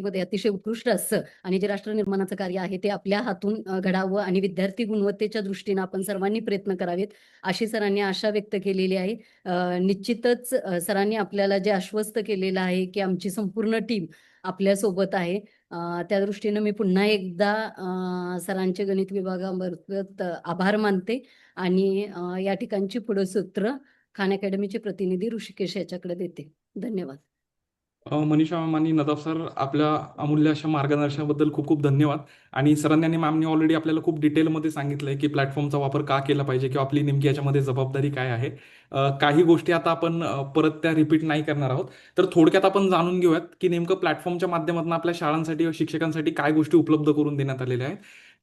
विद्यार्थीमध्ये अतिशय उत्कृष्ट असतं आणि जे राष्ट्र निर्माणाचं कार्य आहे ते आपल्या हातून घडावं आणि विद्यार्थी गुणवत्तेच्या दृष्टीनं आपण सर्वांनी प्रयत्न करावेत अशी सरांनी आशा व्यक्त केलेली आहे. निश्चितच सरांनी आपल्याला जे आश्वस्त केलेलं आहे की आमची संपूर्ण टीम आपल्यासोबत आहे. त्या दृष्टीनं मी पुन्हा एकदा सरांचे गणित विभागामार्फत आभार मानते आणि या ठिकाणची पुढं सूत्र खान अकॅडमीचे प्रतिनिधी ऋषिकेश याच्याकडे देते. धन्यवाद. मनीषा मॅम आणि नदाफ सर, आपल्या अमूल्य अशा मार्गदर्शनाबद्दल खूप खूप धन्यवाद. आणि सरांनी आणि मॅमनी ऑलरेडी आपल्याला खूप डिटेलमध्ये सांगितलंय की प्लॅटफॉर्मचा वापर का केला पाहिजे किंवा आपली नेमकी याच्यामध्ये जबाबदारी काय आहे. काही गोष्टी आता आपण परत त्या रिपीट नाही करणार आहोत. तर थोडक्यात आपण जाणून घेऊयात की नेमकं प्लॅटफॉर्मच्या माध्यमातून आपल्या शाळांसाठी व शिक्षकांसाठी काय गोष्टी उपलब्ध करून देण्यात आलेल्या आहेत.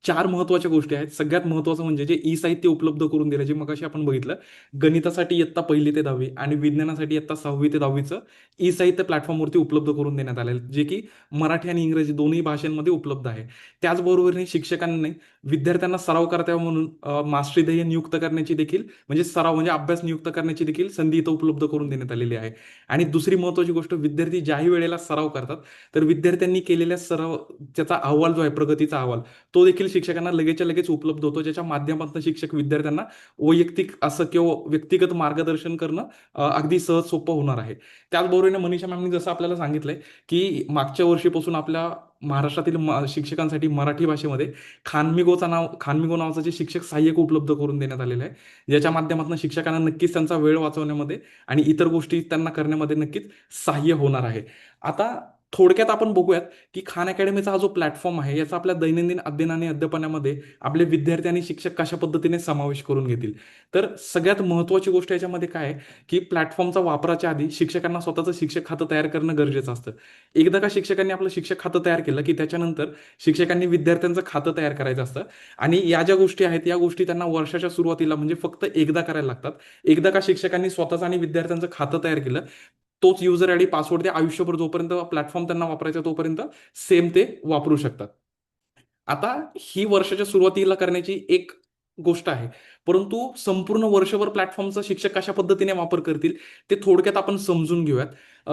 चार महत्त्वाच्या गोष्टी आहेत. सगळ्यात महत्त्वाचं म्हणजे जे ई साहित्य उपलब्ध करून दिलं, जे मगाशी आपण बघितलं, गणितासाठी इयत्ता 1ली ते 10वी आणि विज्ञानासाठी इयत्ता 6वी ते 10वीचं ई साहित्य प्लॅटफॉर्मवरती उपलब्ध करून देण्यात आलेलं, जे की मराठी आणि इंग्रजी दोन्ही भाषांमध्ये उपलब्ध आहे. त्याचबरोबरीने शिक्षकांनी विद्यार्थ्यांना सराव करता म्हणून मास्टरी ध्येय नियुक्त करण्याची देखील, म्हणजे सराव म्हणजे अभ्यास नियुक्त करण्याची देखील संधी इथं उपलब्ध करून देण्यात आलेली आहे. आणि दुसरी महत्त्वाची गोष्ट, विद्यार्थी ज्याही वेळेला सराव करतात तर विद्यार्थ्यांनी केलेल्या सराव त्याचा अहवाल जो आहे, प्रगतीचा अहवाल, तो देखील शिक्षकांना लगेचच्या लगेच उपलब्ध होतो, ज्याच्या माध्यमातून शिक्षक विद्यार्थ्यांना वैयक्तिक असं किंवा व्यक्तिगत मार्गदर्शन करणं अगदी सहज सोपं होणार आहे. त्याचबरोबरीने मनीषा मॅमनी जसं आपल्याला सांगितलंय की मागच्या वर्षीपासून आपल्या महाराष्ट्रातील शिक्षकांसाठी मराठी भाषेमध्ये खानमिगो नावाचं जे शिक्षक सहाय्यक उपलब्ध करून देण्यात आलेलं आहे, ज्याच्या माध्यमातून शिक्षकांना नक्कीच त्यांचा वेळ वाचवण्यामध्ये आणि इतर गोष्टी त्यांना करण्यामध्ये नक्कीच सहाय्य होणार आहे. आता थोडक्यात आपण बघूयात की खान अकॅडमीचा हा जो प्लॅटफॉर्म आहे, याचा आपल्या दैनंदिन अध्ययन आणि अध्यापनामध्ये आपले विद्यार्थी आणि शिक्षक कशा पद्धतीने समावेश करून घेतील. तर सगळ्यात महत्त्वाची गोष्ट याच्यामध्ये काय आहे की प्लॅटफॉर्मचा वापराच्या आधी शिक्षकांना स्वतःचं शिक्षक खातं तयार करणं गरजेचं असतं. एकदा का शिक्षकांनी आपलं शिक्षक खातं तयार केलं की त्याच्यानंतर शिक्षकांनी विद्यार्थ्यांचं खातं तयार करायचं असतं. आणि या ज्या गोष्टी आहेत, या गोष्टी त्यांना वर्षाच्या सुरुवातीला म्हणजे फक्त एकदा करायला लागतात. एकदा का शिक्षकांनी स्वतःचं आणि विद्यार्थ्यांचं खातं तयार केलं, तोच युजर आयडी पासवर्ड ते आयुष्यभर जोपर्यंत प्लॅटफॉर्म त्यांना वापरायचा तोपर्यंत सेम ते वापरू शकतात. आता ही वर्षाच्या सुरुवातीला करण्याची एक गोष्ट आहे, परंतु संपूर्ण वर्षभर प्लॅटफॉर्मचा शिक्षक कशा पद्धतीने वापर करतील ते थोडक्यात आपण समजून घेऊयात.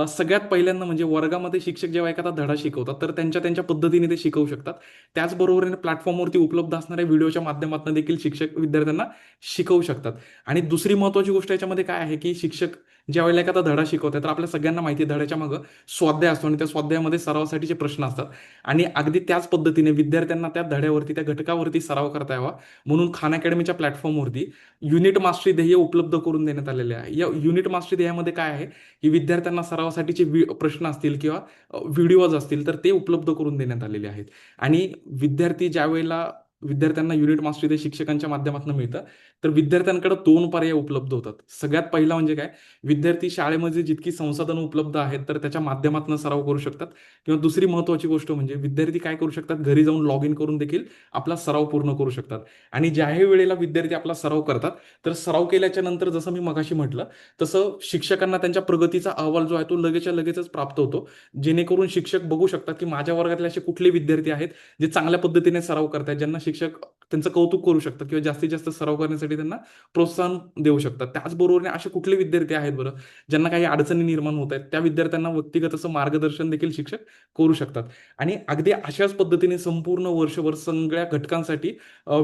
सगळ्यात पहिल्यांदा म्हणजे वर्गामध्ये शिक्षक जेव्हा एखादा धडा शिकवतात तर त्यांच्या त्यांच्या पद्धतीने ते शिकवू शकतात. त्याचबरोबरीने प्लॅटफॉर्मवरती उपलब्ध असणाऱ्या व्हिडिओच्या माध्यमातून देखील शिक्षक विद्यार्थ्यांना शिकवू शकतात. आणि दुसरी महत्त्वाची गोष्ट याच्यामध्ये काय आहे की शिक्षक ज्यावेळेला एखादा धडा शिकवतात तर आपल्या सगळ्यांना माहिती आहे धड्याच्या मागं स्वाध्याय असतो आणि त्या स्वाध्यायामध्ये सरावासाठीचे प्रश्न असतात. आणि अगदी त्याच पद्धतीने विद्यार्थ्यांना त्या धड्यावरती, त्या घटकावरती सराव करता यावा म्हणून खान अकॅडमीच्या प्लॅटफॉर्मवरती युनिट मास्टरी ध्येय उपलब्ध करून देण्यात आलेले आहे. या युनिट मास्टरी ध्येयामध्ये काय आहे की विद्यार्थ्यांना सरावासाठीचे प्रश्न असतील किंवा व्हिडिओज असतील तर ते उपलब्ध करून देण्यात आलेले आहेत. आणि विद्यार्थी ज्या वेळेला विद्यार्थ्यांना युनिट मास्टरी ध्येय शिक्षकांच्या माध्यमातून मिळतं तर विद्यार्थ्यांकडे 2 पर्याय उपलब्ध होतात. सगळ्यात पहिला म्हणजे काय, विद्यार्थी शाळेमध्ये जितकी संसाधनं उपलब्ध आहेत तर त्याच्या माध्यमातून सराव करू शकतात. किंवा दुसरी महत्त्वाची गोष्ट म्हणजे विद्यार्थी काय करू शकतात, घरी जाऊन लॉग इन करून देखील आपला सराव पूर्ण करू शकतात. आणि ज्याही वेळेला विद्यार्थी आपला सराव करतात तर सराव केल्याच्या नंतर जसं मी मगाशी म्हटलं तसं शिक्षकांना त्यांच्या प्रगतीचा अहवाल जो आहे तो लगेचच्या लगेचच प्राप्त होतो, जेणेकरून शिक्षक बघू शकतात की माझ्या वर्गातले असे कुठले विद्यार्थी आहेत जे चांगल्या पद्धतीने सराव करतात, ज्यांना शिक्षक त्यांचं कौतुक करू शकतात किंवा जास्तीत जास्त सराव करण्यासाठी त्यांना प्रोत्साहन देऊ शकतात. त्याचबरोबर असे कुठले विद्यार्थी आहेत बरं ज्यांना काही अडचणी निर्माण होत आहेत, त्या विद्यार्थ्यांना व्यक्तिगत असं मार्गदर्शन देखील शिक्षक करू शकतात. आणि अगदी अशाच पद्धतीने संपूर्ण वर्षभर सगळ्या घटकांसाठी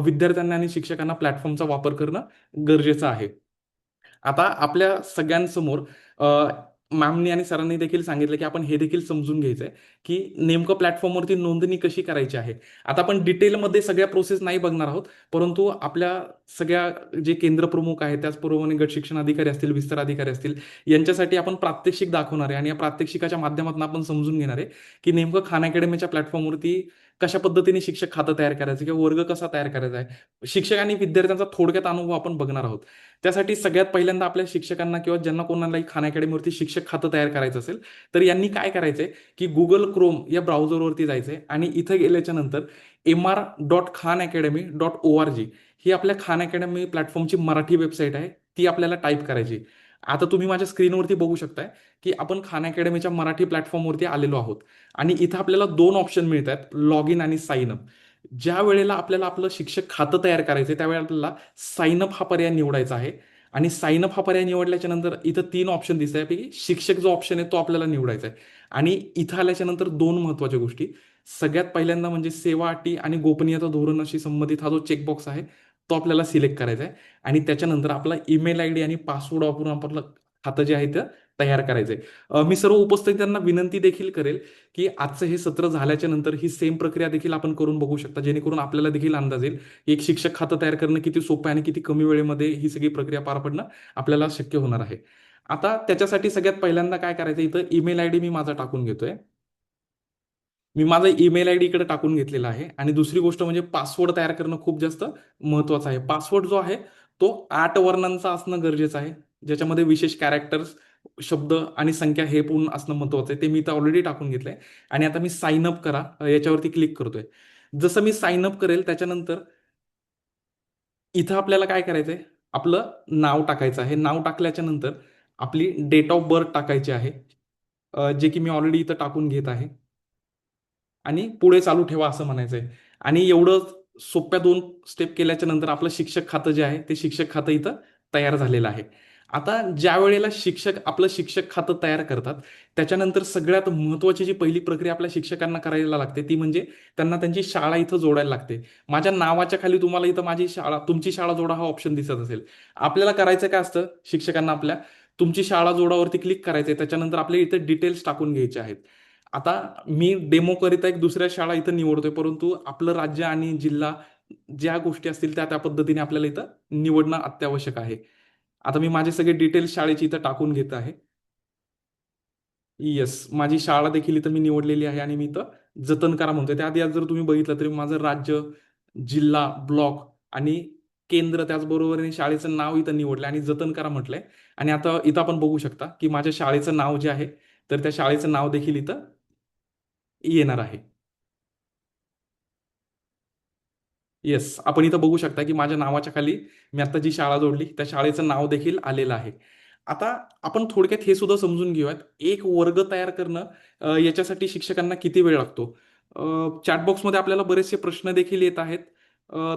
विद्यार्थ्यांना आणि शिक्षकांना प्लॅटफॉर्मचा वापर करणं गरजेचं आहे. आता आपल्या सगळ्यांसमोर मॅमनी आणि सरांनी देखील सांगितलं की आपण हे देखील समजून घ्यायचं आहे की नेमकं प्लॅटफॉर्मवरती नोंदणी कशी करायची आहे. आता आपण डिटेलमध्ये सगळ्या प्रोसेस नाही बघणार आहोत, परंतु आपल्या सगळ्या जे केंद्र प्रमुख आहेत, त्याचबरोबर गट शिक्षण अधिकारी असतील, विस्तार अधिकारी असतील, यांच्यासाठी आपण प्रात्यक्षिक दाखवणार आहे. आणि या प्रात्यक्षिकाच्या माध्यमातून आपण समजून घेणार आहे की नेमकं खान अकॅडमीच्या प्लॅटफॉर्मवरती कशा पद्धतीने शिक्षक खातं तयार करायचं किंवा वर्ग कसा तयार करायचा आहे, शिक्षक आणि विद्यार्थ्यांचा थोडक्यात अनुभव आपण बघणार आहोत. त्यासाठी सगळ्यात पहिल्यांदा आपल्या शिक्षकांना किंवा ज्यांना कोणालाही खान अकॅडमीवरती शिक्षक खातं तयार करायचं असेल तर यांनी काय करायचंय की गुगल क्रोम या ब्राउझरवरती जायचंय आणि इथं गेल्याच्या नंतर mr.khanacademy.org ही आपल्या खान अकॅडमी प्लॅटफॉर्मची मराठी वेबसाईट आहे, ती आपल्याला टाईप करायची. आता तुम्ही माझ्या स्क्रीनवरती बघू शकताय की आपण खान अकॅडमीच्या मराठी प्लॅटफॉर्मवरती आलेलो आहोत. आणि इथं आपल्याला 2 ऑप्शन मिळत आहेत, लॉग इन आणि साइन अप. ज्या वेळेला आपल्याला आपलं शिक्षक खातं तयार करायचं त्यावेळेला आपल्याला साइन अप हा पर्याय निवडायचा आहे. आणि साइन अप हा पर्याय निवडल्याच्या नंतर इथं 3 ऑप्शन दिसत आहे. पैकी शिक्षक जो ऑप्शन आहे तो आपल्याला निवडायचा आहे. आणि इथं आल्याच्या नंतर 2 महत्त्वाच्या गोष्टी. सगळ्यात पहिल्यांदा म्हणजे सेवा अटी आणि गोपनीयता धोरणाशी संबंधित हा जो चेकबॉक्स आहे तो आपल्याला सिलेक्ट करायचा आहे. आणि त्याच्यानंतर आपला ईमेल आयडी आणि पासवर्ड वापरून आपलं खातं जे आहे ते तयार करायचं आहे. मी सर्व उपस्थितांना विनंती देखील करेल की आजचं हे सत्र झाल्याच्या नंतर ही सेम प्रक्रिया देखील आपण करून बघू शकता, जेणेकरून आपल्याला देखील अंदाज येईल की एक शिक्षक खातं तयार करणं किती सोपं आहे आणि किती कमी वेळेमध्ये ही सगळी प्रक्रिया पार पडणं आपल्याला शक्य होणार आहे. आता त्याच्यासाठी सगळ्यात पहिल्यांदा काय करायचं, इथं ईमेल आयडी मी माझा टाकून घेतोय. मी माझा ईमेल आयडी इकडे टाकून घेतलेला आहे. आणि दुसरी गोष्ट म्हणजे पासवर्ड तयार करणं खूप जास्त महत्वाचं आहे. पासवर्ड जो आहे तो 8 वर्णांचा असणं गरजेचं आहे, ज्याच्यामध्ये विशेष कॅरेक्टर्स, शब्द आणि संख्या हे पूर्ण असणं महत्वाचं आहे. ते मी इथं ऑलरेडी टाकून घेतलंय. आणि आता मी साइन अप करा याच्यावरती क्लिक करतोय. जसं मी साइन अप करेल त्याच्यानंतर इथं आपल्याला काय करायचंय, आपलं नाव टाकायचं आहे. नाव टाकल्याच्या नंतर आपली डेट ऑफ बर्थ टाकायची आहे, जे की मी ऑलरेडी इथं टाकून घेत आहे. आणि पुढे चालू ठेवा असं म्हणायचंय. आणि एवढं सोप्या 2 स्टेप केल्याच्या नंतर आपलं शिक्षक खातं जे आहे ते शिक्षक खातं इथं तयार झालेलं आहे. आता ज्या वेळेला शिक्षक आपलं शिक्षक खातं तयार करतात, त्याच्यानंतर सगळ्यात महत्त्वाची जी पहिली प्रक्रिया आपल्या शिक्षकांना करायला लागते ती म्हणजे त्यांना त्यांची शाळा इथं जोडायला लागते. माझ्या नावाच्या खाली तुम्हाला इथं माझी शाळा, तुमची शाळा जोडा हा ऑप्शन दिसत असेल. आपल्याला करायचं काय असतं, शिक्षकांना आपल्या तुमची शाळा जोडावरती क्लिक करायचंय. त्याच्यानंतर आपल्या इथे डिटेल्स टाकून घ्यायचे आहेत. आता मी डेमो करिता एक दुसऱ्या शाळा इथं निवडतोय, परंतु आपलं राज्य आणि जिल्हा ज्या गोष्टी असतील त्या त्या पद्धतीने आपल्याला इथं निवडणं अत्यावश्यक आहे. आता मी माझे सगळे डिटेल्स शाळेची इथं टाकून घेत आहे. येस, माझी शाळा देखील इथं मी निवडलेली आहे आणि मी इथं जतन करा म्हणतोय. त्याआधी आज जर तुम्ही बघितलं तरी माझं राज्य, जिल्हा, ब्लॉक आणि केंद्र, त्याचबरोबर शाळेचं नाव इथं निवडलं आणि जतन करा म्हटलंय. आणि आता इथं आपण बघू शकता की माझ्या शाळेचं नाव जे आहे तर त्या शाळेचं नाव देखील इथं येणार आहे. येस, आपण इथं बघू शकता की माझ्या नावाच्या खाली मी आता जी शाळा जोडली त्या शाळेचं नाव देखील आलेलं आहे. आता आपण थोडक्यात हे सुद्धा समजून घेऊयात, एक वर्ग तयार करणं याच्यासाठी शिक्षकांना किती वेळ लागतो. चॅटबॉक्समध्ये आपल्याला बरेचसे प्रश्न देखील येत आहेत.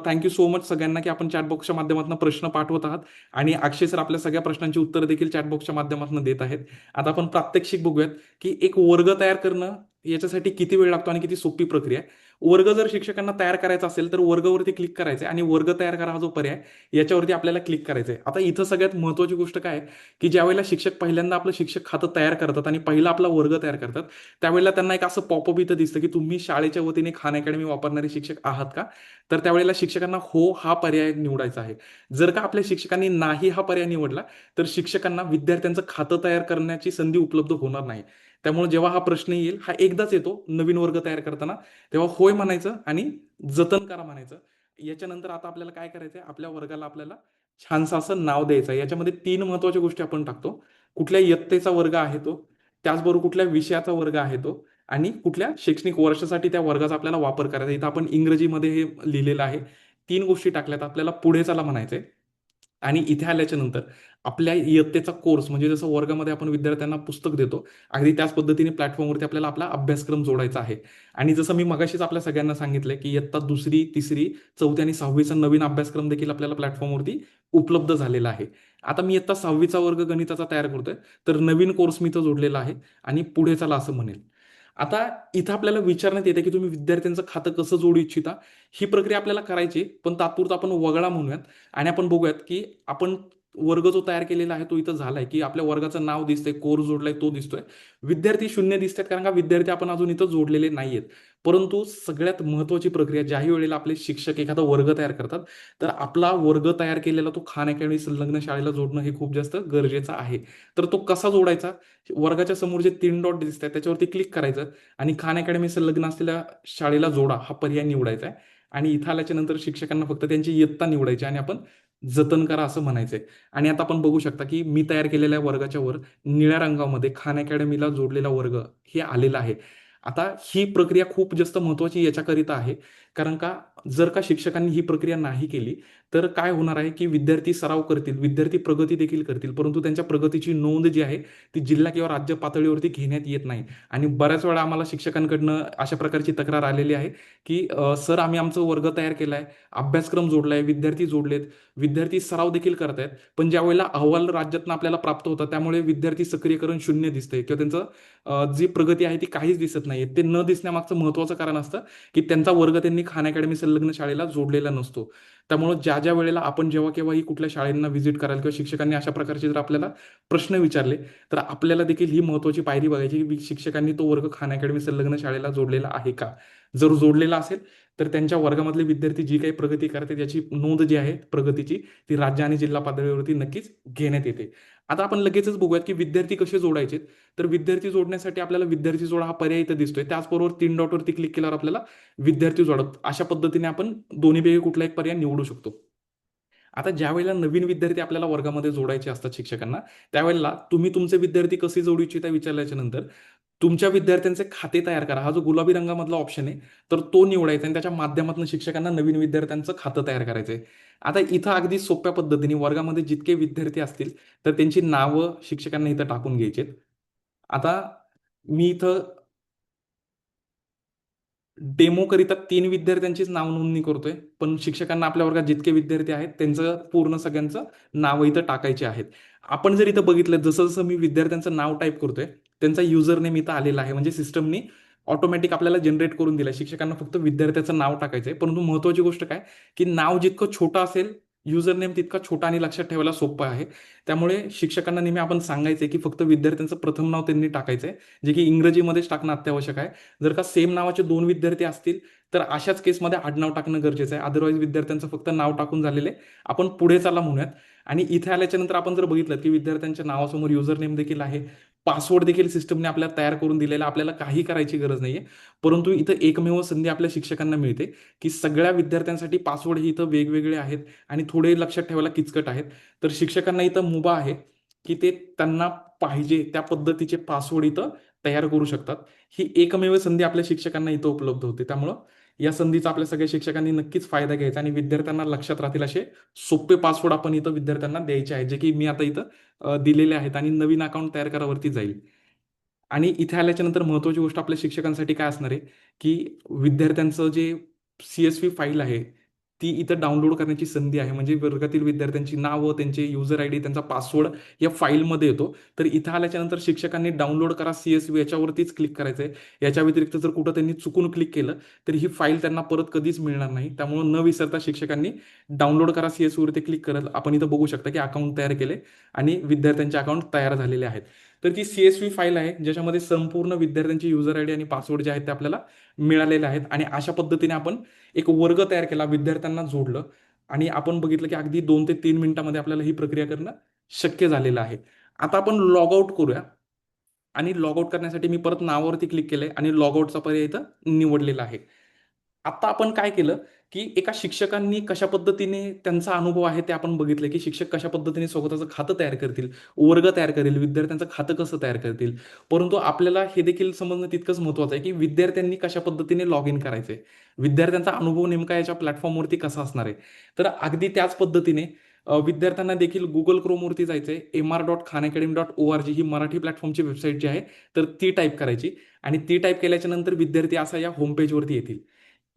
थँक यू सो मच सगळ्यांना की आपण चॅटबॉक्सच्या माध्यमातून प्रश्न पाठवत आहात आणि अक्षय सर आपल्या सगळ्या प्रश्नांची उत्तरं देखील चॅटबॉक्सच्या माध्यमातून देत आहेत. आता आपण प्रात्यक्षिक बघूयात की एक वर्ग तयार करणं याच्यासाठी किती वेळ लागतो आणि किती सोपी प्रक्रिया आहे. वर्ग जर शिक्षकांना तयार करायचा असेल तर वर्गावरती क्लिक करायचं आणि वर्ग तयार करा हा जो पर्याय याच्यावरती आपल्याला क्लिक करायचंय. आता इथं सगळ्यात महत्त्वाची गोष्ट काय आहे, की ज्यावेळेला शिक्षक पहिल्यांदा आपलं शिक्षक खातं तयार करतात आणि पहिला आपला वर्ग तयार करतात, त्यावेळेला त्यांना एक असं पॉपअप इथं दिसतं की तुम्ही शाळेच्या वतीने खान अकॅडमी वापरणारे शिक्षक आहात का? तर त्यावेळेला शिक्षकांना हो हा पर्याय निवडायचा आहे. जर का आपल्या शिक्षकांनी नाही हा पर्याय निवडला तर शिक्षकांना विद्यार्थ्यांचं खातं तयार करण्याची संधी उपलब्ध होणार नाही. त्यामुळे जेव्हा हा प्रश्न येईल, हा एकदाच येतो नवीन वर्ग तयार करताना, तेव्हा होय म्हणायचं आणि जतन करा म्हणायचं. याच्यानंतर आता आपल्याला काय करायचंय, आपल्या वर्गाला आपल्याला छानसं असं नाव द्यायचं आहे. याच्यामध्ये 3 महत्त्वाच्या गोष्टी आपण टाकतो. कुठल्या इयत्तेचा वर्ग आहे तो, त्याचबरोबर कुठल्या विषयाचा वर्ग आहे तो आणि कुठल्या शैक्षणिक वर्षासाठी त्या वर्गाचा आपल्याला वापर करायचा. इथं आपण इंग्रजीमध्ये हे लिहिलेलं आहे. 3 गोष्टी टाकल्यात. आपल्याला पुढे चला म्हणायचंय. आणि इथे आल्याच्या नंतर आपल्या इयत्तेचा कोर्स म्हणजे जसं वर्गामध्ये आपण विद्यार्थ्यांना पुस्तक देतो, अगदी त्याच पद्धतीने प्लॅटफॉर्मवरती आपल्याला आपला अभ्यासक्रम जोडायचा आहे. आणि जसं मी मगाशीच आपल्या सगळ्यांना सांगितलंय, की इयत्ता 2री, 3री, 4थी आणि 6वीचा नवीन अभ्यासक्रम देखील आपल्याला प्लॅटफॉर्मवरती उपलब्ध झालेला आहे. आता मी इयत्ता 6वीचा वर्ग गणिताचा तयार करतोय, तर नवीन कोर्स मी इथं जोडलेला आहे आणि पुढे चला असं म्हणेल. आता इथं आपल्याला विचारण्यात येते, की तुम्ही विद्यार्थ्यांचं खातं कसं जोडू इच्छिता? ही प्रक्रिया आपल्याला करायची, पण तात्पुरतं आपण वगळा म्हणूयात आणि आपण बघूयात, की आपण वर्ग जो तयार केलेला आहे तो इथं झालाय, की आपल्या वर्गाचं नाव दिसतंय, कोर्स जोडलाय तो दिसतोय. विद्यार्थी शून्य दिसतात कारण का विद्यार्थी आपण अजून इथं जोडलेले नाहीयेत. परंतु सगळ्यात महत्त्वाची प्रक्रिया ज्याही वेळेला आपले शिक्षक एखादा वर्ग तयार करतात, तर आपला वर्ग तयार केलेला तो खान अकॅडमी संलग्न शाळेला जोडणं हे खूप जास्त गरजेचं आहे. तर तो कसा जोडायचा? वर्गाच्या समोर जे 3 डॉट दिसतात त्याच्यावरती क्लिक करायचं आणि खान अकॅडमी संलग्न असलेल्या शाळेला जोडा हा पर्याय निवडायचा आहे. आणि इथं आल्याच्या नंतर शिक्षकांना फक्त त्यांची इयत्ता निवडायची आणि आपण जतन करा असं म्हणायचंय. आणि आता आपण बघू शकता, की मी तयार केलेल्या वर्गाच्या वर निळ्या रंगामध्ये खान अकॅडमीला जोडलेला वर्ग हे आलेला आहे. आता ही प्रक्रिया खूप जास्त महत्त्वाची याच्याकरिता आहे, कारण का जर का शिक्षकांनी ही प्रक्रिया नाही केली, तर काय होणार आहे, की विद्यार्थी सराव करतील, विद्यार्थी प्रगती देखील करतील, परंतु त्यांच्या प्रगतीची नोंद जी आहे, ती जिल्हा किंवा राज्य पातळीवरती घेण्यात येत नाही. आणि बऱ्याच वेळा आम्हाला शिक्षकांकडनं अशा प्रकारची तक्रार आलेली आहे, की "सर, आम्ही आमचा वर्ग तयार केलाय, अभ्यासक्रम जोडलाय, विद्यार्थी जोडलेत, विद्यार्थी सराव देखील करतायत, पण ज्यावेळेला अहवाल राज्यातनं आपल्याला प्राप्त होता, त्यामुळे विद्यार्थी सक्रियकरण शून्य दिसतंय किंवा त्यांचं जी प्रगती आहे ती काहीच दिसत नाहीये." ते न दिसण्यामागचं महत्त्वाचं कारण असतं, की त्यांचा वर्ग त्यांनी खान अकॅडमी संलग्न शाळेला जोडलेला नसतो. त्यामुळं ज्या वेळेला आपण जेव्हा केव्हाही कुठल्या शाळांना व्हिजिट कराल किंवा शिक्षकांनी अशा प्रकारचे जर आपल्याला प्रश्न विचारले, तर आपल्याला देखील ही महत्त्वाची पायरी बघायची, की शिक्षकांनी तो वर्ग खान अकॅडमी संलग्न शाळेला जोडलेला आहे का? जर जोडलेला असेल, तर त्यांच्या वर्गामधले विद्यार्थी जी काही प्रगती करतात याची नोंद जी आहे प्रगतीची, ती राज्य आणि जिल्हा पातळीवरती नक्कीच घेण्यात येते. आता आपण लगेचच बघूयात, की विद्यार्थी कसे जोडायचे. तर विद्यार्थी जोडण्यासाठी आपल्याला विद्यार्थी जोडा हा पर्याय इथं दिसतोय. त्याचबरोबर 3 डॉटवरती क्लिक केल्यावर आपल्याला विद्यार्थी जोडा अशा पद्धतीने आपण दोन्हीपैकी कुठला एक पर्याय निवडू शकतो. आता ज्यावेळेला नवीन विद्यार्थी आपल्याला वर्गामध्ये जोडायचे असतात शिक्षकांना, त्यावेळेला तुम्ही तुमचे विद्यार्थी कसे जोडू इच्छिता विचारल्याच्या नंतर तुमच्या विद्यार्थ्यांचे खाते तयार करा. हा जो गुलाबी रंगामधला ऑप्शन आहे, तर तो निवडायचा आणि त्याच्या माध्यमातून शिक्षकांना नवीन विद्यार्थ्यांचं खातं तयार करायचं आहे. आता इथं अगदी सोप्या पद्धतीने वर्गामध्ये जितके विद्यार्थी असतील, तर त्यांची नावं शिक्षकांना इथं टाकून घ्यायची आहेत. आता मी इथं डेमोकरिता 3 विद्यार्थ्यांचीच नाव नोंदणी करतोय. पण शिक्षकांना आपल्या वर्गात जितके विद्यार्थी आहेत, त्यांचं पूर्ण सगळ्यांचं नावं इथं टाकायची आहेत. आपण जर इथं बघितलं जसं-जसं मी विद्यार्थ्यांचं नाव टाइप करतोय, त्यांचा युजर नेम इथं आलेला आहे. म्हणजे सिस्टमनी ऑटोमॅटिक आपल्याला जनरेट करून दिलंय. शिक्षकांना फक्त विद्यार्थ्याचं नाव टाकायचंय. परंतु महत्त्वाची गोष्ट काय, की नाव जितकं छोटं असेल, युजर नेम तितका छोटा आणि लक्षात ठेवायला सोपं आहे. त्यामुळे शिक्षकांना नेहमी आपण सांगायचंय, की फक्त विद्यार्थ्यांचं प्रथम नाव त्यांनी टाकायचंय, जे की इंग्रजीमध्येच टाकणं अत्यावश्यक आहे. जर का सेम नावाचे 2 विद्यार्थी असतील, तर अशाच केसमध्ये आडनाव टाकणं गरजेचं आहे. अदरवाईज विद्यार्थ्यांचं फक्त नाव टाकून झालेलं आहे. आपण पुढे चला म्हणूयात आणि इथे आल्याच्या नंतर आपण जर बघितलं, की विद्यार्थ्यांच्या नावासमोर युजर नेम देखील आहे. पासवर्ड देखील सिस्टमने आपल्याला तयार करून दिलेला आहे. आपल्याला काही करायची गरज नाहीये. परंतु इथं एकमेव संधी आपल्या शिक्षकांना मिळते, की सगळ्या विद्यार्थ्यांसाठी पासवर्ड हे इथं वेगवेगळे आहेत आणि थोडे लक्षात ठेवायला किचकट आहेत. तर शिक्षकांना इथं मुभा आहे, की ते त्यांना पाहिजे त्या पद्धतीचे पासवर्ड इथं तयार करू शकतात. ही एकमेव संधी आपल्या शिक्षकांना इथं उपलब्ध होते. त्यामुळं या संधीचा आपल्या सगळ्या शिक्षकांनी नक्कीच फायदा घ्यायचा आणि विद्यार्थ्यांना लक्षात राहतील असे सोपे पासवर्ड आपण इथं विद्यार्थ्यांना द्यायचे आहेत, जे की मी आता इथं दिलेले आहेत आणि नवीन अकाउंट तयार करावरती जाईल. आणि इथे आल्याच्या नंतर महत्त्वाची गोष्ट आपल्या शिक्षकांसाठी काय असणार आहे, की विद्यार्थ्यांचं जे CSV फाईल आहे, ती इथं डाउनलोड करण्याची संधी आहे. म्हणजे वर्गातील विद्यार्थ्यांची नावं, त्यांचे युजर आयडी, त्यांचा पासवर्ड या फाईलमध्ये येतो. तर इथं आल्याच्यानंतर शिक्षकांनी डाउनलोड करा CSV याच्यावरतीच क्लिक करायचं आहे. याच्या व्यतिरिक्त जर कुठं त्यांनी चुकून क्लिक केलं, तर ही फाईल त्यांना परत कधीच मिळणार नाही. त्यामुळं न विसरता शिक्षकांनी डाउनलोड करा CSVवरती क्लिक करत आपण इथं बघू शकता, की अकाउंट तयार केले आणि विद्यार्थ्यांचे अकाउंट तयार झालेले आहेत. तर ती CSV फाईल आहे, ज्याच्यामध्ये संपूर्ण विद्यार्थ्यांची युजर आयडी आणि पासवर्ड जे आहेत ते आपल्याला मिळालेले आहेत आणि अशा पद्धतीने आपण एक वर्ग तयार केला, विद्यार्थ्यांना जोडलं आणि आपण बघितलं की अगदी 2 ते 3 मिनिटांमध्ये आपल्याला ही प्रक्रिया करणं शक्य झालेलं आहे. आता आपण लॉग आउट करूया आणि लॉग आउट करण्यासाठी मी परत नावावरती क्लिक केलंय आणि लॉग आउटचा पर्याय इथं निवडलेला आहे. आता आपण काय केलं, की एका शिक्षकांनी कशा पद्धतीने त्यांचा अनुभव आहे ते आपण बघितलं, की शिक्षक कशा पद्धतीने स्वतःचं खातं तयार करतील, वर्ग तयार करेल, विद्यार्थ्यांचं खातं कसं तयार करतील. परंतु आपल्याला हे देखील समजणं तितकंच महत्त्वाचं आहे, की विद्यार्थ्यांनी कशा पद्धतीने लॉग इन करायचंय. विद्यार्थ्यांचा अनुभव नेमका याच्या प्लॅटफॉर्मवरती कसा असणार आहे. तर अगदी त्याच पद्धतीने विद्यार्थ्यांना देखील Google Chromeवरती जायचंय. mr.khanacademy.org ही मराठी प्लॅटफॉर्मची वेबसाईट जी आहे, तर ती टाईप करायची आणि ती टाईप केल्याच्या नंतर विद्यार्थी असा या होम पेजवरती येतील.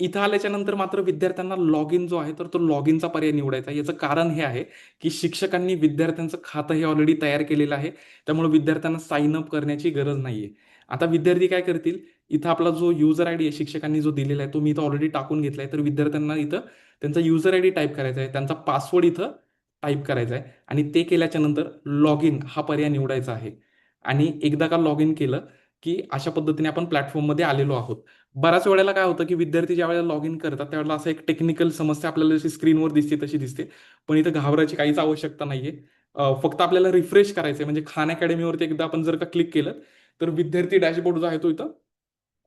इथं आल्याच्या नंतर मात्र विद्यार्थ्यांना लॉग इन जो आहे, तर तो लॉग इनचा पर्याय निवडायचा. याचं कारण हे आहे, की शिक्षकांनी विद्यार्थ्यांचं खातं हे ऑलरेडी तयार केलेलं आहे. त्यामुळे विद्यार्थ्यांना साइन अप करण्याची गरज नाहीये. आता विद्यार्थी काय करतील, इथं आपला जो युजर आयडी आहे शिक्षकांनी जो दिलेला आहे, तो मी इथं ऑलरेडी टाकून घेतलाय. तर विद्यार्थ्यांना इथं त्यांचा युजर आयडी टाइप करायचा आहे, त्यांचा पासवर्ड इथं टाइप करायचा आहे आणि ते केल्याच्या नंतर लॉग इन हा पर्याय निवडायचा आहे. आणि एकदा का लॉग इन केलं, की अशा पद्धतीने आपण प्लॅटफॉर्ममध्ये आलेलो आहोत. बऱ्याच वेळेला काय होतं, की विद्यार्थी ज्यावेळेला लॉग इन करतात, त्यावेळेला असं एक टेक्निकल समस्या आपल्याला जशी स्क्रीनवर दिसते तशी दिसते. पण इथं घाबरायची काहीच आवश्यकता नाहीये. फक्त आपल्याला रिफ्रेश करायचंय म्हणजे खान अकॅडमीवरती एकदा आपण जर का क्लिक केलं, तर विद्यार्थी डॅशबोर्ड जो आहे तो इथं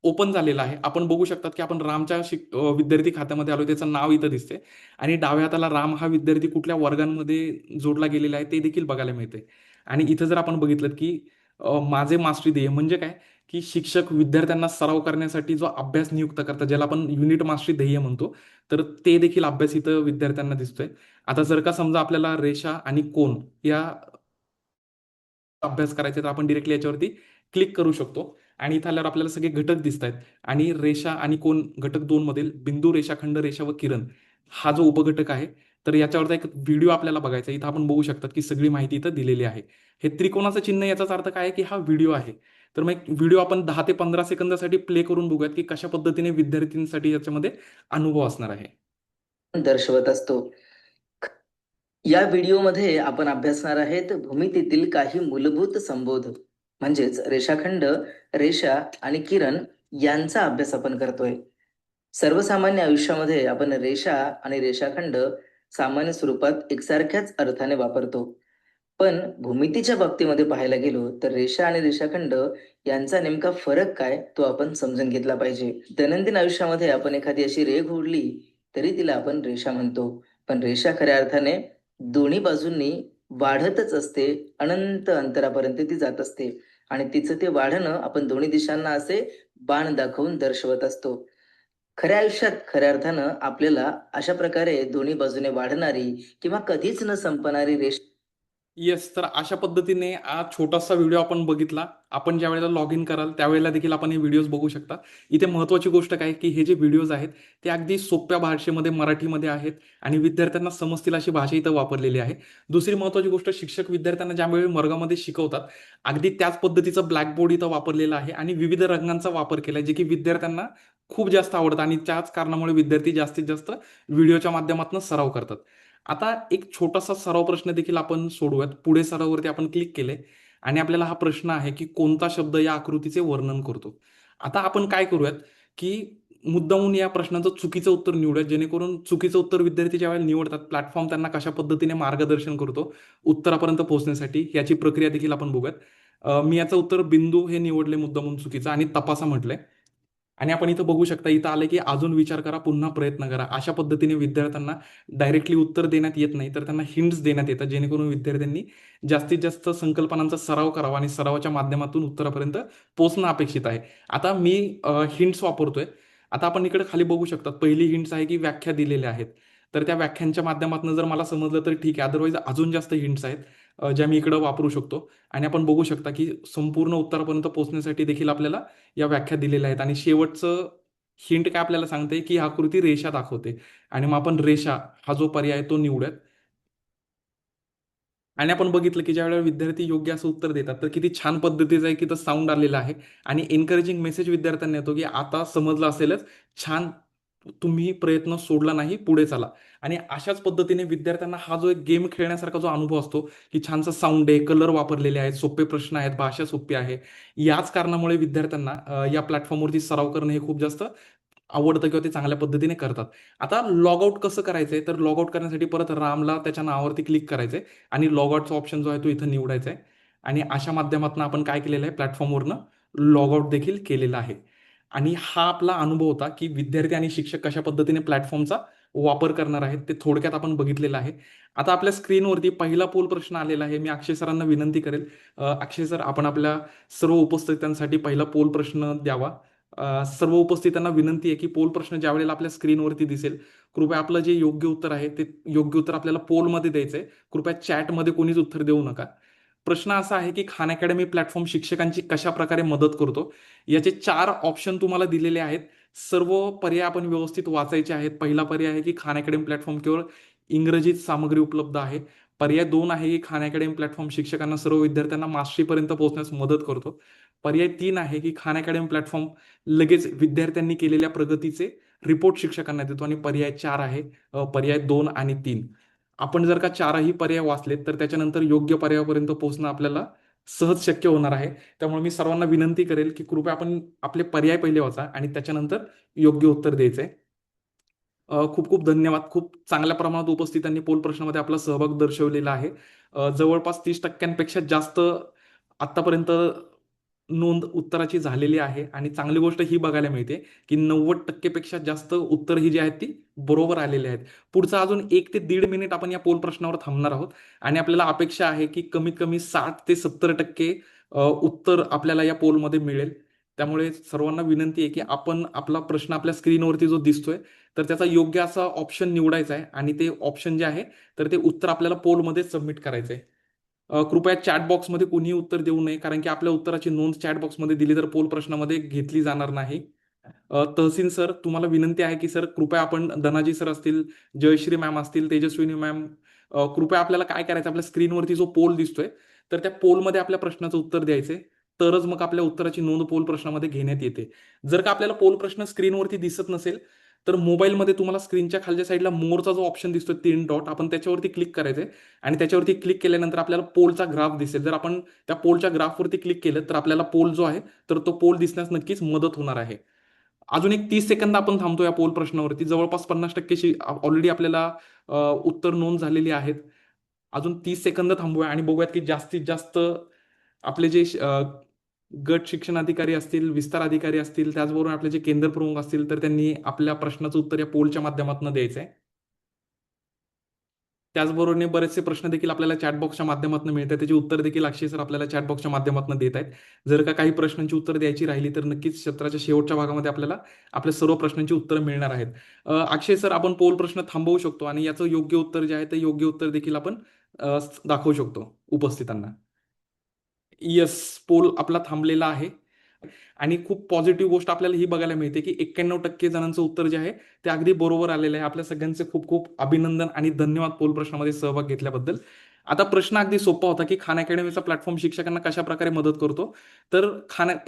ओपन झालेला आहे. आपण बघू शकतात, की आपण रामच्या विद्यार्थी खात्यामध्ये आलोय. त्याचं नाव इथं दिसतंय आणि डाव्या हाताला राम हा विद्यार्थी कुठल्या वर्गांमध्ये जोडला गेलेला आहे ते देखील बघायला मिळतंय. आणि इथं जर आपण बघितलं, की माझे मास्टरी ध्येय म्हणजे काय, की शिक्षक विद्यार्थ्यांना सराव करण्यासाठी जो अभ्यास नियुक्त करतात, ज्याला आपण युनिट मास्टरी ध्येय म्हणतो, तर ते देखील अभ्यास इथं विद्यार्थ्यांना दिसतोय. आता जर का समजा आपल्याला रेषा आणि कोन या अभ्यास करायचा आहे, तर आपण डिरेक्टली याच्यावरती क्लिक करू शकतो आणि इथं आल्यावर आपल्याला सगळे घटक दिसत आहेत. आणि रेषा आणि कोन घटक 2 मधील बिंदू, रेषाखंड, रेषा व किरण हा जो उपघटक आहे, तर याच्यावरचा एक व्हिडिओ आपल्याला बघायचा आहे. इथं आपण बघू शकतात की सगळी माहिती इथं दिलेली आहे. हे त्रिकोणाचं चिन्ह याचाच अर्थ काय आहे की हा व्हिडिओ आहे. तर मग एक व्हिडिओ आपण 10 ते 15 सेकंदासाठी प्ले करून बघूयात की कशा पद्धतीने विद्यार्थ्यांसाठी याच्यामध्ये अनुभव असणार आहे. दर्शवत असतो. या व्हिडिओमध्ये आपण अभ्यासणार आहेत भूमितीतील काही मूलभूत संबोध म्हणजेच रेषाखंड, रेषा आणि किरण यांचा अभ्यास आपण करतोय. सर्वसामान्य आयुष्यामध्ये आपण रेषा आणि रेषाखंड सामान्य स्वरूपात एकसारख्याच अर्थाने वापरतो. पण भूमितीच्या बाबतीमध्ये पाहायला गेलो तर रेषा आणि रेषाखंड यांचा नेमका फरक काय तो आपण समजून घेतला पाहिजे. दैनंदिन आयुष्यामध्ये आपण एखादी अशी रेघ ओढली तरी तिला आपण रेषा म्हणतो. पण रेषा खऱ्या अर्थाने दोन्ही बाजूंनी वाढतच असते, अनंत अंतरापर्यंत ती जात असते आणि तिचं ते वाढणं आपण दोन्ही दिशांना असे बाण दाखवून दर्शवत असतो. खऱ्या आयुष्यात खऱ्या अर्थानं आपल्याला अशा प्रकारे दोन्ही बाजूने वाढणारी किंवा कधीच न संपणारी रेषा येस, तर अशा पद्धतीने हा छोटासा व्हिडिओ आपण बघितला. आपण ज्यावेळेला लॉग इन कराल त्यावेळेला देखील आपण हे व्हिडिओज बघू शकता. इथे महत्त्वाची गोष्ट काय की हे जे व्हिडिओज आहेत ते अगदी सोप्या भाषेमध्ये मराठीमध्ये आहेत आणि विद्यार्थ्यांना समजतील अशी भाषा इथं वापरलेली आहे. दुसरी महत्त्वाची गोष्ट, शिक्षक विद्यार्थ्यांना ज्यावेळी वर्गामध्ये शिकवतात अगदी त्याच पद्धतीचं ब्लॅकबोर्ड इथं वापरलेलं आहे आणि विविध रंगांचा वापर केला जे की विद्यार्थ्यांना खूप जास्त आवडतं आणि त्याच कारणामुळे विद्यार्थी जास्तीत जास्त व्हिडिओच्या माध्यमातून सराव करतात. आता एक छोटासा सराव प्रश्न देखील आपण सोडूयात. पुढे सराववरती आपण क्लिक केले आणि आपल्याला हा प्रश्न आहे की कोणता शब्द या आकृतीचे वर्णन करतो. आता आपण काय करूयात की मुद्दामून या प्रश्नाचं चुकीचं उत्तर निवडूयात, जेणेकरून चुकीचं उत्तर विद्यार्थी ज्यावेळेला निवडतात प्लॅटफॉर्म त्यांना कशा पद्धतीने मार्गदर्शन करतो उत्तरापर्यंत पोहोचण्यासाठी याची प्रक्रिया देखील आपण बघूयात. मी याचं उत्तर बिंदू हे निवडले मुद्दामून चुकीचं आणि तपासा म्हटलंय. आणि आपण इथं बघू शकता, इथं आलं की अजून विचार करा, पुन्हा प्रयत्न करा. अशा पद्धतीने विद्यार्थ्यांना डायरेक्टली उत्तर देण्यात येत नाही, तर त्यांना हिंट्स देण्यात येतात, जेणेकरून विद्यार्थ्यांनी जास्तीत जास्त संकल्पनांचा सराव करावा आणि सरावाच्या माध्यमातून उत्तरापर्यंत पोहोचणं अपेक्षित आहे. आता मी हिंट्स वापरतोय. आता आपण इकडे खाली बघू शकतात, पहिली हिंट्स आहे की व्याख्या दिलेल्या आहेत. तर त्या व्याख्यांच्या माध्यमातून जर मला समजलं तर ठीक आहे, अदरवाईज अजून जास्त हिंट्स आहेत ज्या मी इकडं वापरू शकतो. आणि आपण बघू शकता की संपूर्ण उत्तरापर्यंत पोहोचण्यासाठी देखील आपल्याला या व्याख्या दिलेल्या आहेत आणि शेवटचं हिंट काय आपल्याला सांगते की ही आकृती रेषा दाखवते आणि मग आपण रेषा हा जो पर्याय आहे तो निवडूयात. आणि आपण बघितलं की ज्यावेळेला विद्यार्थी योग्य असं उत्तर देतात तर किती छान पद्धतीचं आहे की तो साऊंड आलेला आहे आणि एनकरेजिंग मेसेज विद्यार्थ्यांना येतो की आता समजलं असेलच, छान, तुम्ही प्रयत्न सोडला नाही, पुढे चला. आणि अशाच पद्धतीने विद्यार्थ्यांना हा जो एक गेम खेळण्यासारखा जो अनुभव असतो की छानसा साऊंड आहे, कलर वापरलेले आहेत, सोपे प्रश्न आहेत, भाषा सोपी आहे, याच कारणामुळे विद्यार्थ्यांना या प्लॅटफॉर्मवरती सराव करणं हे खूप जास्त आवडतं किंवा ते चांगल्या पद्धतीने करतात. आता लॉग आउट कसं करायचंय, तर लॉग आउट करण्यासाठी परत रामला त्याच्या नावावरती क्लिक करायचंय आणि लॉग आउटचा ऑप्शन जो आहे तो इथं निवडायचा आहे आणि अशा माध्यमातून आपण काय केलेलं आहे, प्लॅटफॉर्मवरनं लॉग आउट देखील केलेला आहे. आणि हा आपला अनुभव होता की विद्यार्थी आणि शिक्षक कशा पद्धतीने प्लॅटफॉर्मचा वापर करणार आहेत ते थोडक्यात आपण बघितलेलं आहे. आता आपल्या स्क्रीनवरती पहिला पोल प्रश्न आलेला आहे. मी अक्षय सरांना विनंती करेल, अक्षय सर आपण आपल्या सर्व उपस्थितांसाठी पहिला पोल प्रश्न द्यावा. सर्व उपस्थितांना विनंती आहे की पोल प्रश्न ज्यावेळेला आपल्या स्क्रीनवरती दिसेल, कृपया आपलं जे योग्य उत्तर आहे ते योग्य उत्तर आपल्याला पोलमध्ये द्यायचंय. कृपया चॅटमध्ये कोणीच उत्तर देऊ नका. प्रश्न असा आहे की खान अकॅडमी प्लॅटफॉर्म शिक्षकांची कशा प्रकारे मदत करतो. याचे 4 ऑप्शन तुम्हाला दिलेले आहेत. सर्व पर्याय आपण व्यवस्थित वाचायचे आहेत. पहिला पर्याय आहे की खान अकॅडमी प्लॅटफॉर्म केवळ इंग्रजीत सामग्री उपलब्ध आहे. पर्याय 2 आहे की खान अकॅडमी प्लॅटफॉर्म शिक्षकांना सर्व विद्यार्थ्यांना मास्टरीपर्यंत पोहोचण्यास मदत करतो. पर्याय 3 आहे की खान अकॅडमी प्लॅटफॉर्म लगेच विद्यार्थ्यांनी केलेल्या प्रगतीचे रिपोर्ट शिक्षकांना देतो आणि पर्याय 4 आहे, पर्याय 2 आणि 3. आपण जर का 4ही पर्याय वाचलेत तर त्याच्यानंतर योग्य पर्यायापर्यंत पोहोचणं आपल्याला सहज शक्य होणार आहे. त्यामुळे मी सर्वांना विनंती करेल की कृपया आपण आपले पर्याय पहिले वाचा आणि त्याच्यानंतर योग्य उत्तर द्यायचंय. खूप खूप धन्यवाद. खूप चांगल्या प्रमाणात उपस्थितांनी पोल प्रश्नामध्ये आपला सहभाग दर्शवलेला आहे. जवळपास 30% जास्त आत्तापर्यंत नोंद उत्तराची झालेली आहे आणि चांगली गोष्ट ही बघायला मिळते की 90% पेक्षा जास्त उत्तर ही जी आहेत ती बरोबर आलेली आहेत. पुढचा अजून 1 ते 1.5 मिनिट आपण या पोल प्रश्नावर थांबणार आहोत आणि आपल्याला अपेक्षा आहे की कमीत कमी 60 ते 70% उत्तर आपल्याला या पोलमध्ये मिळेल. त्यामुळे सर्वांना विनंती आहे की आपण आपला प्रश्न आपल्या स्क्रीनवरती जो दिसतोय तर त्याचा योग्य असा ऑप्शन निवडायचा आहे आणि ते ऑप्शन जे आहे तर ते उत्तर आपल्याला पोलमध्ये सबमिट करायचं आहे. कृपया चॅट बॉक्समध्ये कुणीही उत्तर देऊ नये, कारण की आपल्या उत्तराची नोंद चॅट बॉक्समध्ये दिली तर पोल प्रश्नामध्ये घेतली जाणार नाही. तहसील सर, तुम्हाला विनंती आहे की सर कृपया आपण धनाजी सर असतील, जयश्री मॅम असतील, तेजस्विनी मॅम, कृपया आपल्याला काय करायचं, आपल्या स्क्रीनवरती जो पोल दिसतोय तर त्या पोलमध्ये आपल्या प्रश्नाचं उत्तर द्यायचे, तरच मग आपल्या उत्तराची नोंद पोल प्रश्नामध्ये घेण्यात येते. जर का आपल्याला पोल प्रश्न स्क्रीनवरती दिसत नसेल तर मोबाईलमध्ये तुम्हाला स्क्रीनच्या खालच्या साईडला मोरचा जो ऑप्शन दिसतोय 3 डॉट, आपण त्याच्यावरती क्लिक करायचंय आणि त्याच्यावरती क्लिक केल्यानंतर आपल्याला पोलचा ग्राफ दिसेल. जर आपण त्या पोलच्या ग्राफवरती क्लिक केलं तर आपल्याला पोल जो आहे तर तो पोल दिसण्यास नक्कीच मदत होणार आहे. अजून एक 30 सेकंद आपण थांबतो या पोल प्रश्नावरती. जवळपास 50% ऑलरेडी आपल्याला उत्तर नोंद झालेली आहेत. अजून 30 सेकंद थांबूया आणि बघूयात की जास्तीत जास्त आपले जे गट शिक्षण अधिकारी असतील, विस्तार अधिकारी असतील, त्याचबरोबर आपले जे केंद्र प्रमुख असतील तर त्यांनी आपल्या प्रश्नाचं उत्तर या पोलच्या माध्यमातून द्यायचं आहे. त्याचबरोबर बरेचसे प्रश्न देखील आपल्याला चॅटबॉक्सच्या माध्यमातून मिळतात, त्याची उत्तर देखील अक्षय सर आपल्याला चॅटबॉक्सच्या माध्यमातून देत आहेत. जर का काही प्रश्नांची उत्तर द्यायची राहिली तर नक्कीच सत्राच्या शेवटच्या भागामध्ये आपल्याला आपल्या सर्व प्रश्नांची उत्तरं मिळणार आहेत. अक्षय सर, आपण पोल प्रश्न थांबवू शकतो आणि याचं योग्य उत्तर जे आहे ते योग्य उत्तर देखील आपण दाखवू शकतो उपस्थितांना. येस, पोल आपला थांबलेला आहे आणि खूप पॉझिटिव्ह गोष्ट आपल्याला ही बघायला मिळते की 91% जणांचं उत्तर जे आहे ते अगदी बरोबर आलेलं आहे. आपल्या सगळ्यांचे खूप खूप अभिनंदन आणि धन्यवाद पोल प्रश्नामध्ये सहभाग घेतल्याबद्दल. आता प्रश्न अगदी सोपा होता की खान अकॅडमीचा प्लॅटफॉर्म शिक्षकांना कशा प्रकारे मदत करतो. तर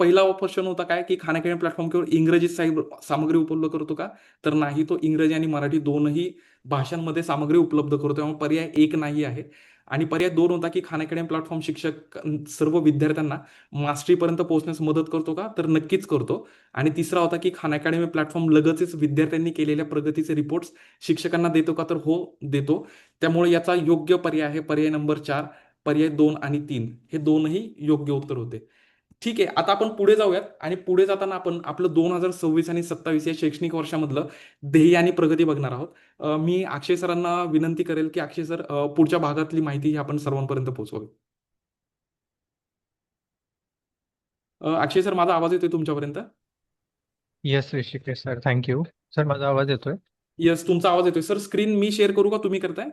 पहिला प्रश्न होता काय की खान अकॅडमी प्लॅटफॉर्म केवळ इंग्रजी सामग्री उपलब्ध करतो का, तर नाही, तो इंग्रजी आणि मराठी दोनही भाषांमध्ये सामग्री उपलब्ध करतो. त्यामुळे पर्याय 1 नाही आहे. आणि पर्याय 2 होता की खान अकॅडमी प्लॅटफॉर्म शिक्षक सर्व विद्यार्थ्यांना मास्टरीपर्यंत पोहोचण्यास मदत करतो का, तर नक्कीच करतो. आणि तिसरा होता की खान अकॅडमी प्लॅटफॉर्म लगेचच विद्यार्थ्यांनी केलेल्या प्रगतीचे रिपोर्ट्स शिक्षकांना देतो का, तर हो, देतो. त्यामुळे याचा योग्य पर्याय आहे पर्याय नंबर 4. पर्याय 2 आणि 3 हे दोनही योग्य उत्तर होते. ठीक आहे, आता आपण पुढे जाऊयात आणि पुढे जाताना आपण आपलं 2026 आणि 27 या शैक्षणिक वर्षामधलं ध्येय आणि प्रगती बघणार आहोत. मी अक्षय सरांना विनंती करेल की अक्षय सर, पुढच्या भागातली माहिती ही आपण सर्वांपर्यंत पोहोचवावी. अक्षय सर, माझा आवाज येतोय तुमच्यापर्यंत? Yes Rishikesh sir, thank you. Sir माझा आवाज येतोय? येस, तुमचा आवाज येतोय सर. स्क्रीन मी शेअर करू का, तुम्ही करताय?